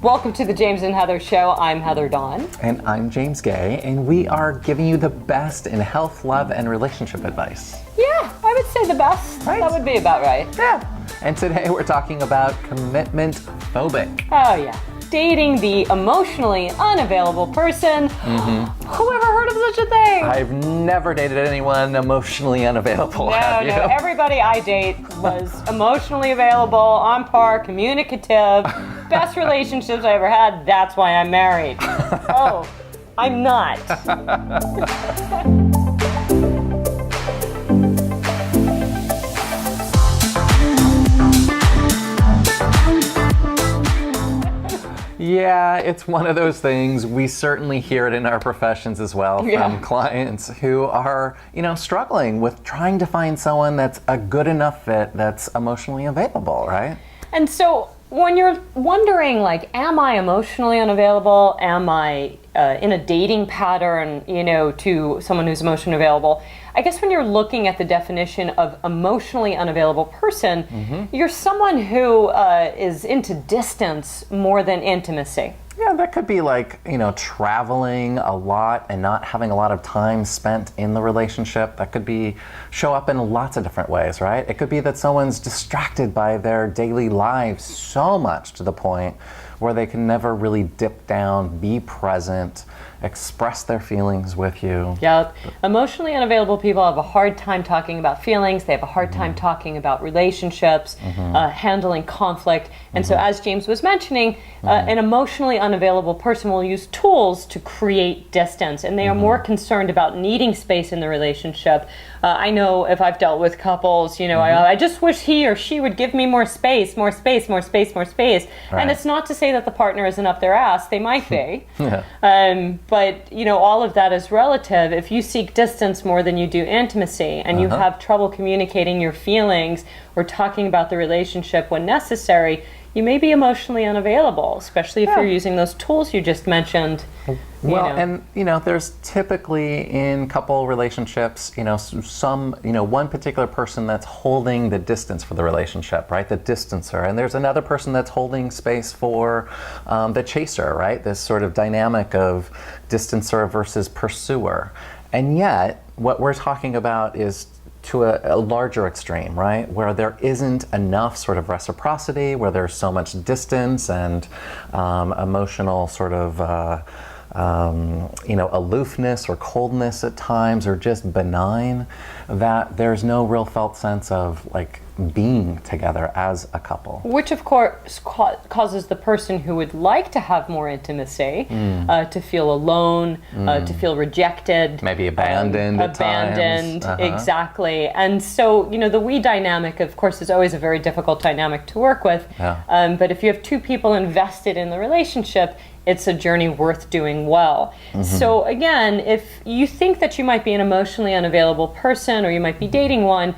Welcome to the James and Heather Show. I'm Heather Dawn. And I'm James Guay, and we are giving you the best in health, love, and relationship advice. Yeah, I would say the best. Right? That would be about right. Yeah. And today we're talking about commitment phobic. Oh yeah. Dating the emotionally unavailable person. Who ever heard of such a thing? I've never dated anyone emotionally unavailable. Have you? No. Everybody I date was emotionally available, on par, communicative. Best relationships I ever had. That's why I'm married. Oh, I'm not. Yeah, it's one of those things. We certainly hear it in our professions as well from clients who are, struggling with trying to find someone that's a good enough fit that's emotionally available, right? And so when you're wondering, am I emotionally unavailable? Am I in a dating pattern, to someone who's emotionally available? I guess when you're looking at the definition of emotionally unavailable person, you're someone who is into distance more than intimacy. Yeah, that could be traveling a lot and not having a lot of time spent in the relationship. That could show up in lots of different ways, right? It could be that someone's distracted by their daily lives so much to the point where they can never really dip down, be present, express their feelings with you. Yeah, emotionally unavailable people have a hard time talking about feelings. They have a hard time talking about relationships, handling conflict. And so as James was mentioning, an emotionally unavailable person will use tools to create distance, and they are more concerned about needing space in the relationship. I know if I've dealt with couples, I just wish he or she would give me more space, more space, more space, more space. Right. And it's not to say that the partner isn't up their ass. They might be. But, all of that is relative. If you seek distance more than you do intimacy, and you have trouble communicating your feelings or talking about the relationship when necessary, you may be emotionally unavailable, especially if you're using those tools you just mentioned. And there's typically in couple relationships, one particular person that's holding the distance for the relationship, right? The distancer. And there's another person that's holding space for the chaser, right? This sort of dynamic of distancer versus pursuer. And yet, what we're talking about is to a larger extreme, right? Where there isn't enough sort of reciprocity, where there's so much distance and emotional sort of aloofness or coldness at times, or just benign, that there's no real felt sense of being together as a couple. Which of course causes the person who would like to have more intimacy to feel alone, to feel rejected. Maybe abandoned at times. Exactly. And so, the we dynamic, of course, is always a very difficult dynamic to work with. But if you have two people invested in the relationship, it's a journey worth doing well. So again, if you think that you might be an emotionally unavailable person, or you might be dating one,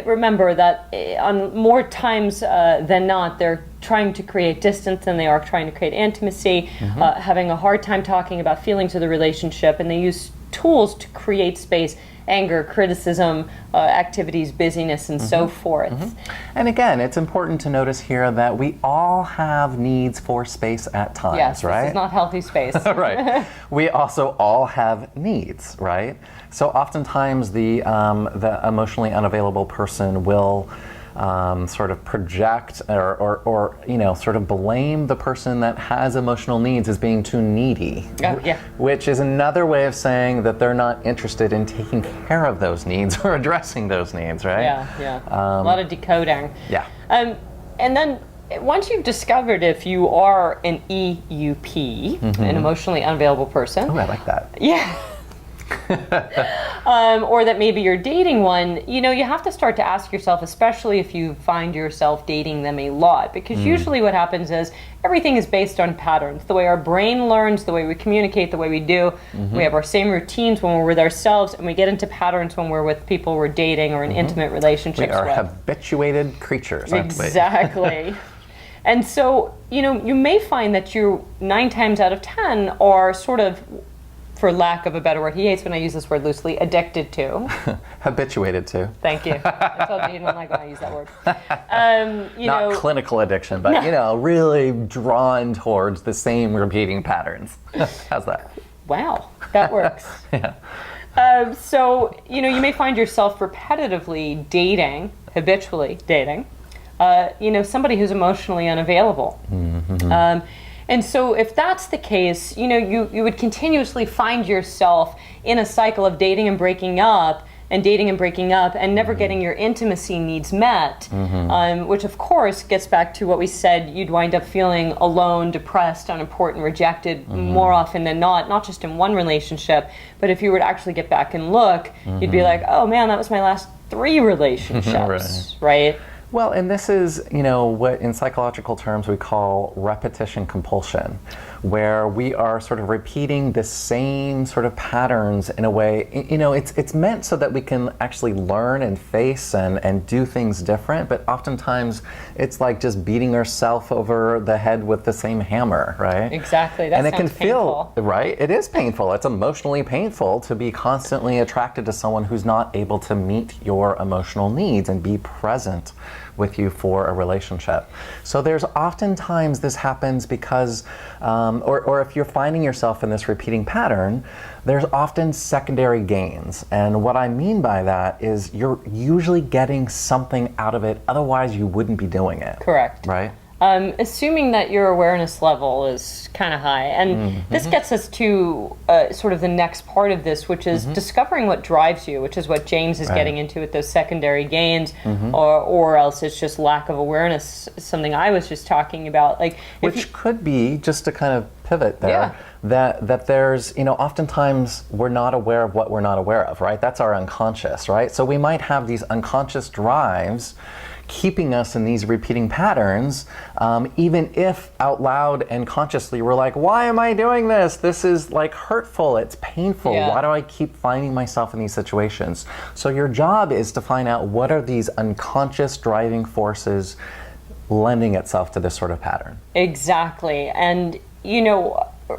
remember that on more times than not, they're trying to create distance than they are trying to create intimacy, having a hard time talking about feelings of the relationship, and they use tools to create space: anger, criticism, activities, busyness, and so forth. And again, it's important to notice here that we all have needs for space at times, right? This is not healthy space. Right. We also all have needs, right? So oftentimes the emotionally unavailable person will sort of project or sort of blame the person that has emotional needs as being too needy, which is another way of saying that they're not interested in taking care of those needs or addressing those needs, right? A lot of decoding. And then once you've discovered if you are an EUP, an emotionally unavailable person. Oh, I like that. Yeah. Or that maybe you're dating one, you have to start to ask yourself, especially if you find yourself dating them a lot, because usually what happens is everything is based on patterns. The way our brain learns, the way we communicate, the way we do. We have our same routines when we're with ourselves, and we get into patterns when we're with people we're dating or in intimate relationships with. We are habituated creatures, aren't we? Exactly. And so, you may find that you 9 times out of 10 are sort of, for lack of a better word, he hates when I use this word loosely, addicted to. Habituated to. Thank you. I told you you don't like when I use that word. Not clinical addiction, but really drawn towards the same repeating patterns. How's that? Wow, that works. So, you may find yourself repetitively dating, habitually dating, somebody who's emotionally unavailable. And so if that's the case, you would continuously find yourself in a cycle of dating and breaking up and never getting your intimacy needs met, which of course gets back to what we said. You'd wind up feeling alone, depressed, unimportant, rejected more often than not just in one relationship, but if you were to actually get back and look, you'd be like, oh man, that was my last 3 relationships, right? Well, and this is, what in psychological terms we call repetition compulsion, where we are sort of repeating the same sort of patterns in a way. It's meant so that we can actually learn and face and do things different, but oftentimes it's like just beating ourselves over the head with the same hammer, right? Exactly. That and it sounds can painful. feel, right? It is painful. It's emotionally painful to be constantly attracted to someone who's not able to meet your emotional needs and be present with you for a relationship. So there's oftentimes this happens because, or if you're finding yourself in this repeating pattern, there's often secondary gains. And what I mean by that is you're usually getting something out of it, otherwise you wouldn't be doing it. Correct. Right? Assuming that your awareness level is kind of high. And this gets us to sort of the next part of this, which is discovering what drives you, which is what James is getting into with those secondary gains, or else it's just lack of awareness, something I was just talking about. Which could be, just to kind of pivot there, that there's, oftentimes we're not aware of what we're not aware of, right? That's our unconscious, right? So we might have these unconscious drives keeping us in these repeating patterns, even if out loud and consciously we're like, why am I doing this? This is hurtful, it's painful. Why do I keep finding myself in these situations? So your job is to find out what are these unconscious driving forces lending itself to this sort of pattern. Exactly. And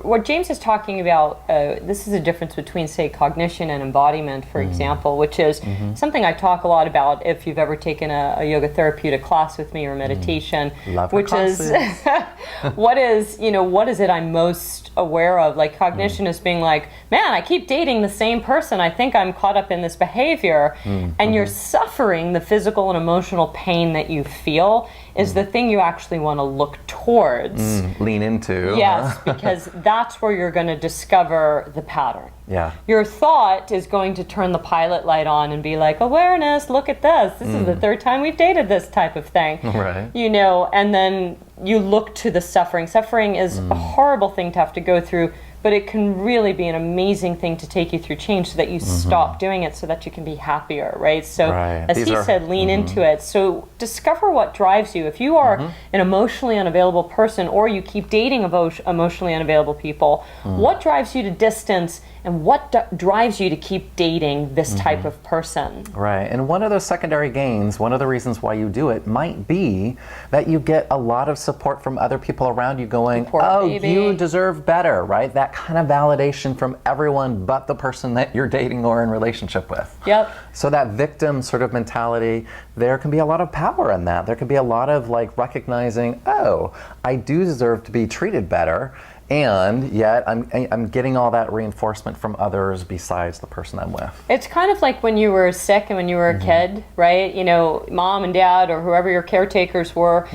what James is talking about, this is a difference between, say, cognition and embodiment, for example, which is something I talk a lot about if you've ever taken a yoga therapeutic class with me or meditation, which is what is it I'm most aware of? Like cognition is being like, man, I keep dating the same person. I think I'm caught up in this behavior. And you're suffering the physical and emotional pain that you feel is the thing you actually want to look towards. Lean into. Yes, because that's where you're going to discover the pattern. Yeah. Your thought is going to turn the pilot light on and be like, awareness, look at this. This is the 3rd time we've dated this type of thing. Right. And then you look to the suffering. Suffering is a horrible thing to have to go through, but it can really be an amazing thing to take you through change so that you stop doing it so that you can be happier, right? So as he said, lean into it. So discover what drives you. If you are an emotionally unavailable person or you keep dating emotionally unavailable people, what drives you to distance and what drives you to keep dating this type of person? Right, and one of those secondary gains, one of the reasons why you do it might be that you get a lot of support from other people around you going, you deserve better, right? That kind of validation from everyone but the person that you're dating or in relationship with. Yep. So that victim sort of mentality, there can be a lot of power in that. There can be a lot of recognizing, I do deserve to be treated better. And yet I'm getting all that reinforcement from others besides the person I'm with. It's kind of like when you were sick and when you were a kid, right? Mom and dad or whoever your caretakers were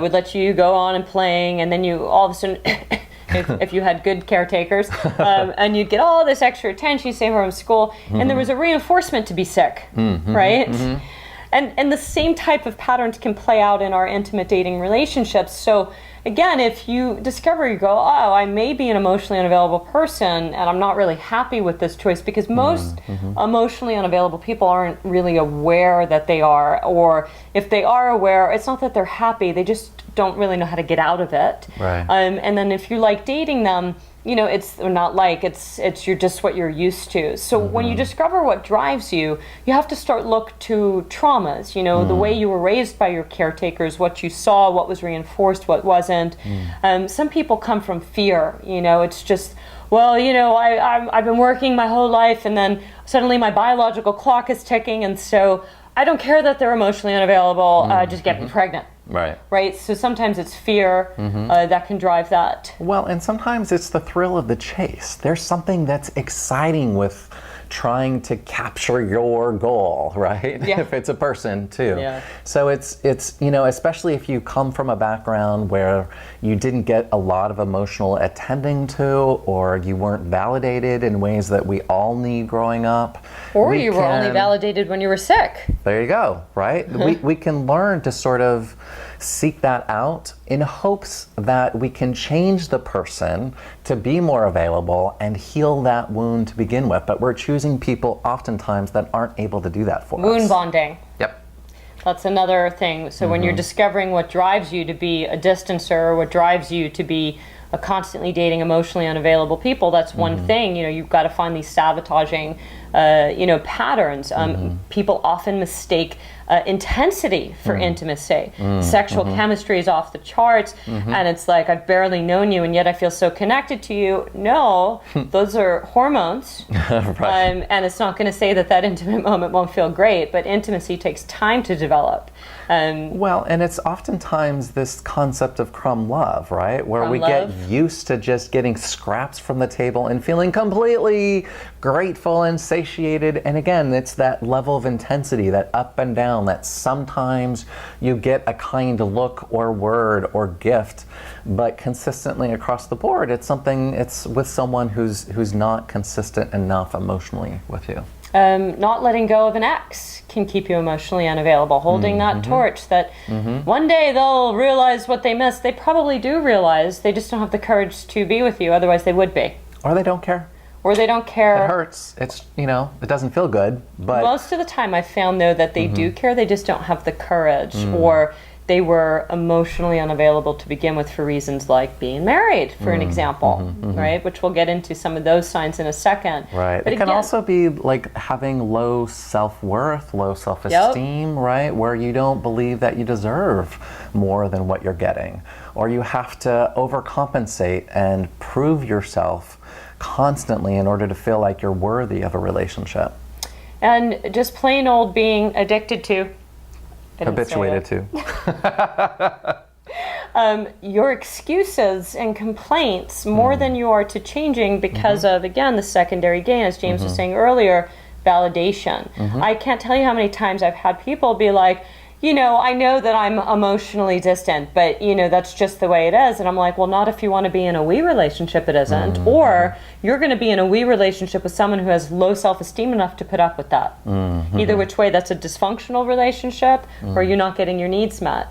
would let you go on and playing, and then you all of a sudden, if you had good caretakers, and you'd get all this extra attention, say from school, and there was a reinforcement to be sick, right? And the same type of patterns can play out in our intimate dating relationships. So again, if you discover, you go, I may be an emotionally unavailable person and I'm not really happy with this choice, because most emotionally unavailable people aren't really aware that they are, or if they are aware, it's not that they're happy, they just don't really know how to get out of it. Right. And then if you like dating them, it's not like it's you're just what you're used to. So when you discover what drives you, you have to start look to traumas, the way you were raised by your caretakers, what you saw, what was reinforced, what wasn't. Some people come from fear, it's just, well, I've been working my whole life, and then suddenly my biological clock is ticking, and so I don't care that they're emotionally unavailable, just get me pregnant. Right. So sometimes it's fear that can drive that. Well, and sometimes it's the thrill of the chase. There's something that's exciting with trying to capture your goal, right? Yeah. If it's a person too. Yeah. So it's especially if you come from a background where you didn't get a lot of emotional attending to, or you weren't validated in ways that we all need growing up. Or you were only validated when you were sick. There you go, right? We can learn to sort of seek that out in hopes that we can change the person to be more available and heal that wound to begin with. But we're choosing people oftentimes that aren't able to do that for us. Wound bonding. Yep. That's another thing. So when you're discovering what drives you to be a distancer, or what drives you to be a constantly dating emotionally unavailable people, that's one thing. You've got to find these sabotaging patterns. People often mistake intensity for intimacy. Sexual chemistry is off the charts, and it's like, I've barely known you and yet I feel so connected to you. No, those are hormones. Right. And it's not going to say that intimate moment won't feel great, but intimacy takes time to develop. Well, and it's oftentimes this concept of crumb love, right? Where Crumb we love. get used to just getting scraps from the table and feeling completely grateful and satiated. And again, it's that level of intensity, that up and down, that sometimes you get a kind look or word or gift, but consistently across the board, it's with someone who's not consistent enough emotionally with you. Not letting go of an ex can keep you emotionally unavailable. Holding that torch that one day they'll realize what they missed. They probably do realize. They just don't have the courage to be with you. Otherwise, they would be. Or they don't care. Or they don't care. It hurts. It's, it doesn't feel good. But most of the time I've found, though, that they do care. They just don't have the courage, or they were emotionally unavailable to begin with for reasons like being married, for an example, right? Which we'll get into some of those signs in a second. Right. But it can also be like having low self-worth, low self-esteem, right? Where you don't believe that you deserve more than what you're getting. Or you have to overcompensate and prove yourself constantly in order to feel like you're worthy of a relationship. And just plain old being addicted to. Habituated to. Your excuses and complaints more than you are to changing because of, again, the secondary gain, as James was saying earlier, validation. I can't tell you how many times I've had people be like, I know that I'm emotionally distant, but, that's just the way it is. And I'm like, well, not if you want to be in a we relationship, it isn't. Or you're going to be in a we relationship with someone who has low self-esteem enough to put up with that. Either which way, that's a dysfunctional relationship, or you're not getting your needs met.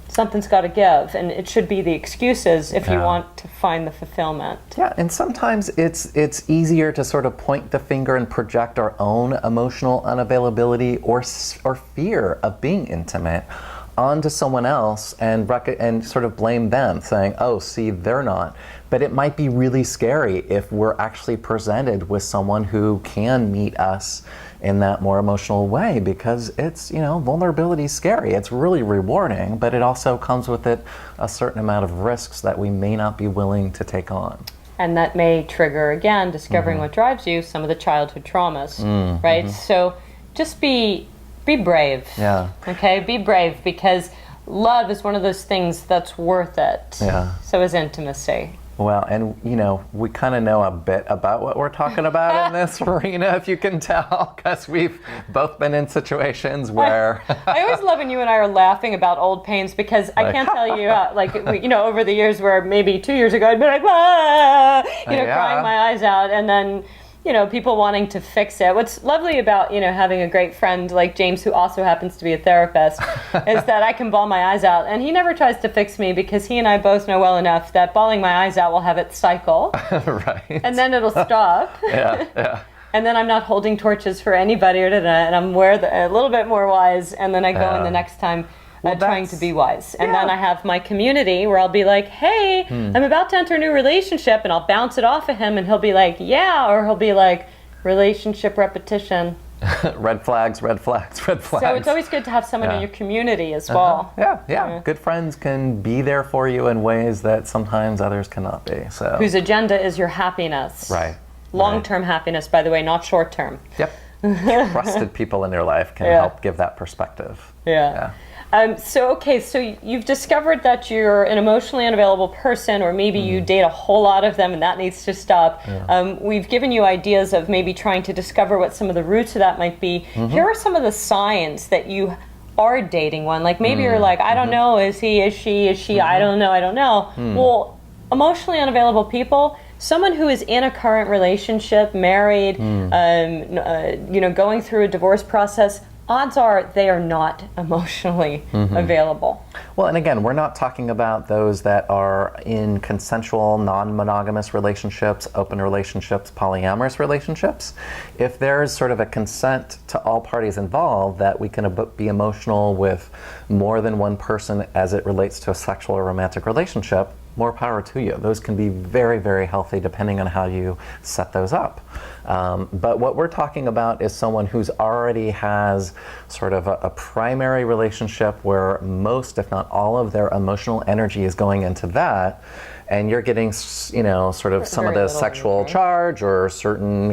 Something's got to give, and it should be the excuses if you want to find the fulfillment. Yeah, and sometimes it's easier to sort of point the finger and project our own emotional unavailability or fear of being intimate onto someone else and sort of blame them, saying, oh, see, they're not. But it might be really scary if we're actually presented with someone who can meet us in that more emotional way, because it's, vulnerability is scary. It's really rewarding, but it also comes with it a certain amount of risks that we may not be willing to take on. And that may trigger, again, discovering what drives you, some of the childhood traumas, right? So just be brave. Yeah. Okay, be brave, because love is one of those things that's worth it. Yeah. So is intimacy. Well, and we kind of know a bit about what we're talking about in this arena, if you can tell, because we've both been in situations where... I always love when you and I are laughing about old pains, because I can't tell you, over the years where maybe 2 years ago I'd be like, crying my eyes out, and then... people wanting to fix it. What's lovely about, having a great friend like James, who also happens to be a therapist, is that I can bawl my eyes out, and he never tries to fix me, because he and I both know well enough that bawling my eyes out will have it cycle. Right. And then it'll stop. Yeah. And then I'm not holding torches for anybody, and I'm a little bit more wise, and then I go in the next time. trying to be wise. And then I have my community where I'll be like, hey, I'm about to enter a new relationship, and I'll bounce it off of him, and he'll be like, yeah, or he'll be like, relationship repetition. Red flags, red flags, red flags. So it's always good to have someone in your community as well. Yeah. Good friends can be there for you in ways that sometimes others cannot be. So whose agenda is your happiness. Right. Long-term happiness, by the way, not short-term. Yep. Trusted people in your life can help give that perspective. So you've discovered that you're an emotionally unavailable person, or maybe you date a whole lot of them and that needs to stop. We've given you ideas of maybe trying to discover what some of the roots of that might be. Here are some of the signs that you are dating one. Like maybe you're like, I don't know, is he, is she, I don't know. Well, emotionally unavailable people, someone who is in a current relationship, married, going through a divorce process, odds are they are not emotionally available. Well, and again, we're not talking about those that are in consensual, non-monogamous relationships, open relationships, polyamorous relationships. If there's sort of a consent to all parties involved that we can be emotional with more than one person as it relates to a sexual or romantic relationship, more power to you. Those can be very, very healthy depending on how you set those up. But what we're talking about is someone who's already has sort of a primary relationship where most, if not all, of their emotional energy is going into that, and you're getting, sort of some of the sexual charge or certain,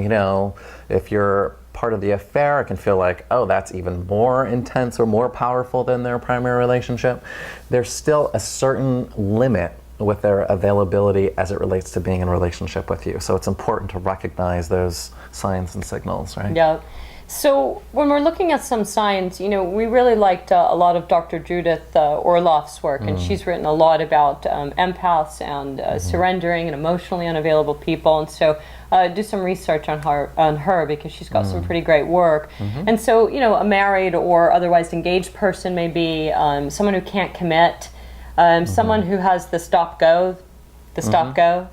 if you're part of the affair, it can feel like, oh, that's even more intense or more powerful than their primary relationship. There's still a certain limit with their availability as it relates to being in a relationship with you. So it's important to recognize those signs and signals, right? Yeah. So when we're looking at some signs, we really liked a lot of Dr. Judith Orloff's work, and she's written a lot about empaths and surrendering and emotionally unavailable people. And so do some research on her because she's got some pretty great work. And so, a married or otherwise engaged person may be someone who can't commit, someone who has the stop-go, stop-go.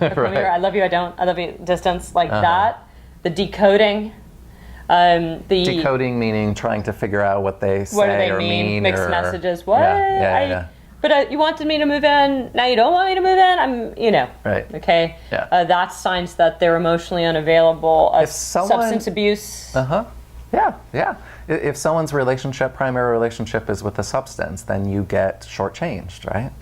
Right. I love you, I don't, I love you, distance, like that. The decoding. Decoding meaning trying to figure out what they say what do they or mean. Mixed messages. What? Yeah. But you wanted me to move in, now you don't want me to move in? Right. Okay? Yeah. That's signs that they're emotionally unavailable. Substance abuse. Yeah. If someone's primary relationship is with a substance, then you get shortchanged, right?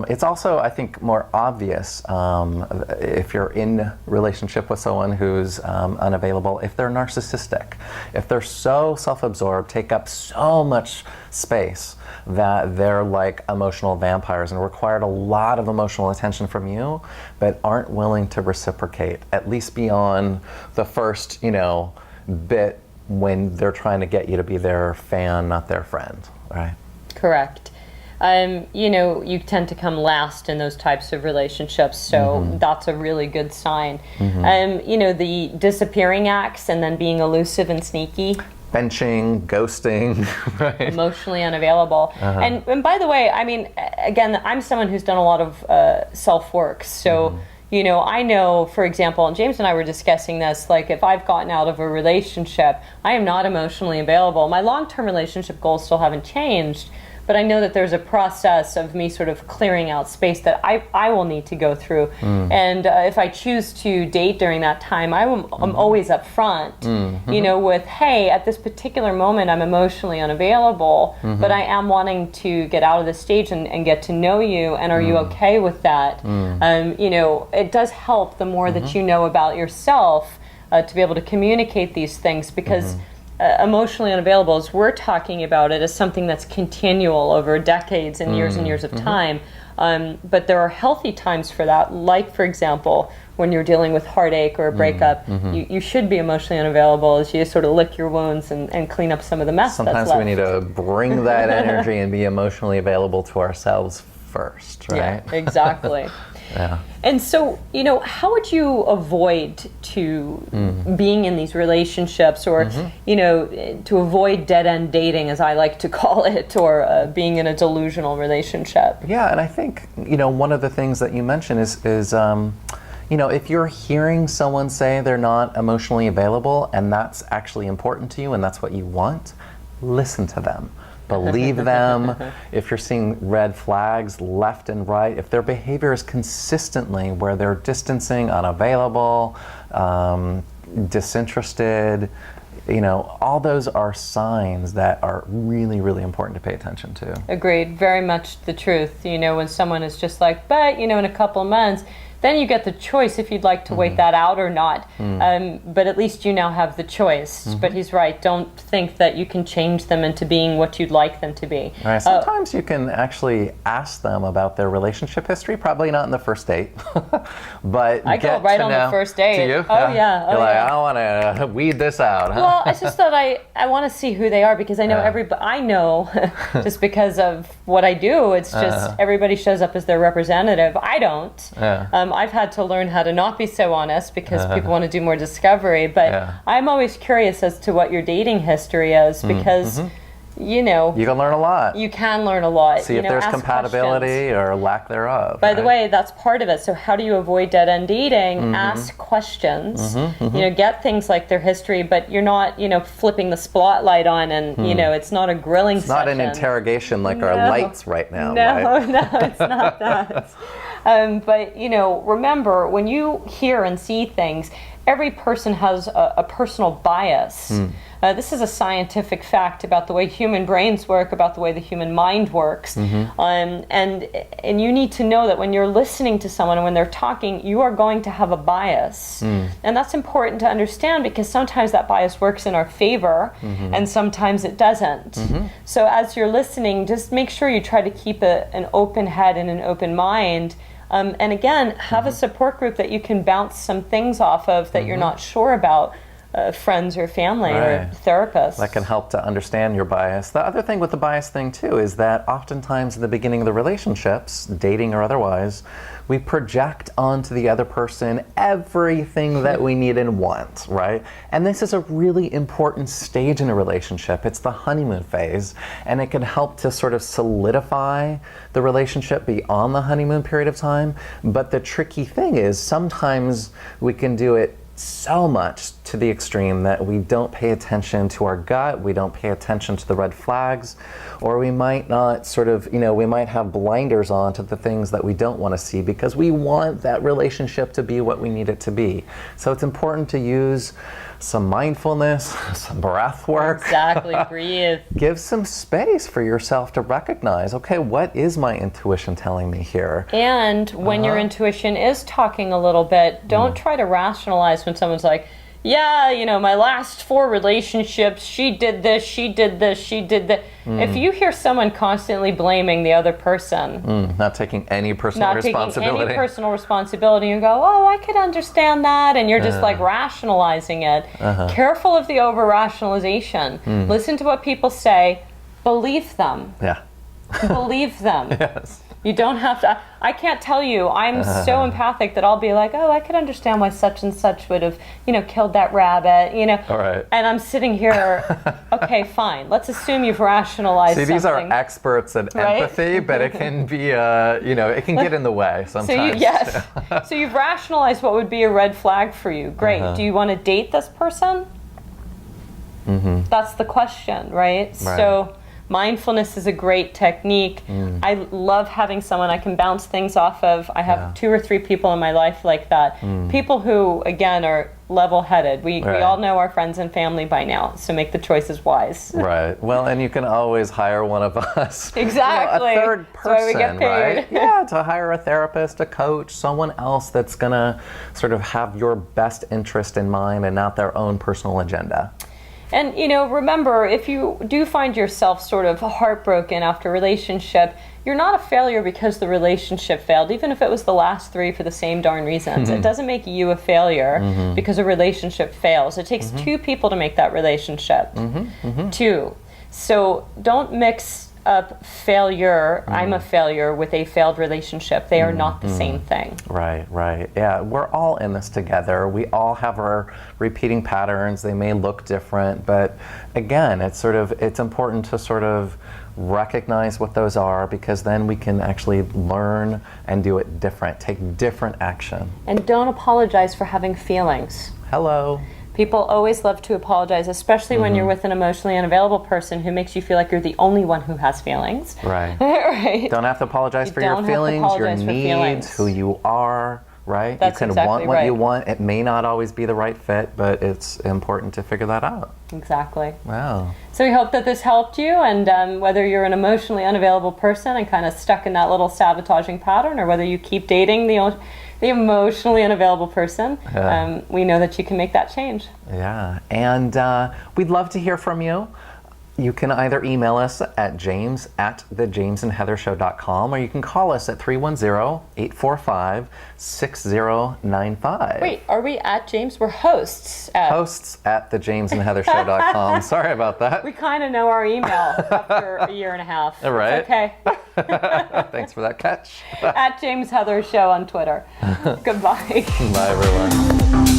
It's also, I think, more obvious if you're in relationship with someone who's unavailable, if they're narcissistic, if they're so self-absorbed, take up so much space that they're like emotional vampires and required a lot of emotional attention from you, but aren't willing to reciprocate, at least beyond the first, bit when they're trying to get you to be their fan, not their friend, right? Correct. You tend to come last in those types of relationships, so that's a really good sign. The disappearing acts and then being elusive and sneaky. Benching, ghosting, right? Emotionally unavailable. And by the way, again, I'm someone who's done a lot of self-work, so I know, for example, and James and I were discussing this, like if I've gotten out of a relationship, I am not emotionally available. My long-term relationship goals still haven't changed, but I know that there's a process of me sort of clearing out space that I will need to go through. And if I choose to date during that time, I'm always up front, with, hey, at this particular moment, I'm emotionally unavailable, but I am wanting to get out of this stage and get to know you, and are you okay with that? It does help the more that you know about yourself to be able to communicate these things, because emotionally unavailable, as we're talking about it, as something that's continual over decades and years of time. But there are healthy times for that, like, for example, when you're dealing with heartache or a breakup, you should be emotionally unavailable as you sort of lick your wounds and clean up some of the mess Sometimes that's left. we need to bring that energy and be emotionally available to ourselves first, right? Yeah, exactly. Yeah. And so, how would you avoid being in these relationships, or, to avoid dead-end dating, as I like to call it, or being in a delusional relationship? Yeah, and I think, one of the things that you mentioned is if you're hearing someone say they're not emotionally available and that's actually important to you and that's what you want, listen to them. believe them. If you're seeing red flags left and right, if their behavior is consistently where they're distancing, unavailable, disinterested, all those are signs that are really, really important to pay attention to. Agreed. Very much the truth. When someone is just like, but, in a couple of months, then you get the choice if you'd like to wait that out or not. But at least you now have the choice. But he's right. Don't think that you can change them into being what you'd like them to be. Right. Sometimes you can actually ask them about their relationship history. Probably not in the first date. But I go right on the first date. Do you? Oh, yeah. You're like, I want to weed this out. Huh? Well, it's just that I want to see who they are, because I know I know just because of what I do. It's just everybody shows up as their representative. I don't. I've had to learn how to not be so honest, because people want to do more discovery. But I'm always curious as to what your dating history is, because you can learn a lot. You can learn a lot. See if there's compatibility questions. Or lack thereof. By the way, that's part of it. So how do you avoid dead-end dating? Ask questions. Get things like their history, but you're not, flipping the spotlight on, and it's not a grilling session. It's not an interrogation like our lights right now. No, right? No, it's not that. But remember, when you hear and see things, every person has a personal bias. This is a scientific fact about the way human brains work, about the way the human mind works. And you need to know that when you're listening to someone and when they're talking, you are going to have a bias. And that's important to understand, because sometimes that bias works in our favor and sometimes it doesn't. So as you're listening, just make sure you try to keep an open head and an open mind. And again, have a support group that you can bounce some things off of that you're not sure about. Friends or family or therapists. That can help to understand your bias. The other thing with the bias thing too is that oftentimes at the beginning of the relationships, dating or otherwise, we project onto the other person everything that we need and want, right? And this is a really important stage in a relationship. It's the honeymoon phase, and it can help to sort of solidify the relationship beyond the honeymoon period of time. But the tricky thing is sometimes we can do it so much to the extreme that we don't pay attention to our gut, we don't pay attention to the red flags, or we might not we might have blinders on to the things that we don't want to see because we want that relationship to be what we need it to be. So it's important to use some mindfulness, some breath work. Exactly, breathe. Give some space for yourself to recognize, okay, what is my intuition telling me here? And when your intuition is talking a little bit, don't try to rationalize when someone's like, yeah, my last 4 relationships, she did this, she did this, she did that. If you hear someone constantly blaming the other person, not taking any personal responsibility. Not taking any personal responsibility, you go, oh, I could understand that, and you're just like rationalizing it. Careful of the over-rationalization. Listen to what people say, believe them. Yeah. Believe them. Yes. You don't have to. I can't tell you. I'm so empathic that I'll be like, oh, I could understand why such and such would have, killed that rabbit, All right. And I'm sitting here, okay, fine. Let's assume you've rationalized something. See, these are experts in empathy, but it can be, it can get in the way sometimes. So you've rationalized what would be a red flag for you. Great. Do you want to date this person? That's the question, right? So mindfulness is a great technique. I love having someone I can bounce things off of. I have 2 or 3 people in my life like that. People who, again, are level-headed. We all know our friends and family by now, so make the choices wise. Right. Well, and you can always hire one of us. Exactly. A third person, that's why we get paid. right? Yeah, to hire a therapist, a coach, someone else that's going to sort of have your best interest in mind and not their own personal agenda. And, remember, if you do find yourself sort of heartbroken after a relationship, you're not a failure because the relationship failed, even if it was the last 3 for the same darn reasons. It doesn't make you a failure because a relationship fails. It takes 2 people to make that relationship. 2. So don't mix up failure, I'm a failure, with a failed relationship. They are not the same thing. Right. Yeah, we're all in this together. We all have our repeating patterns. They may look different, but again, it's important to sort of recognize what those are, because then we can actually learn and do it different, take different action. And don't apologize for having feelings. Hello. People always love to apologize, especially when you're with an emotionally unavailable person who makes you feel like you're the only one who has feelings. Right. Right. Don't have to apologize for your feelings, your needs, who you are, right? That's you can exactly want what right. you want. It may not always be the right fit, but it's important to figure that out. Exactly. Wow. So we hope that this helped you, and whether you're an emotionally unavailable person and kind of stuck in that little sabotaging pattern, or whether you keep dating the emotionally unavailable person, we know that you can make that change. Yeah, and we'd love to hear from you. You can either email us at james@thejamesandheathershow.com, or you can call us at 310-845-6095. Wait, are we at James? We're hosts at... Hosts at thejamesandheathershow.com. Sorry about that. We kind of know our email after a year and a half. All right. It's okay. Thanks for that catch. At James Heather Show on Twitter. Goodbye. Bye, everyone.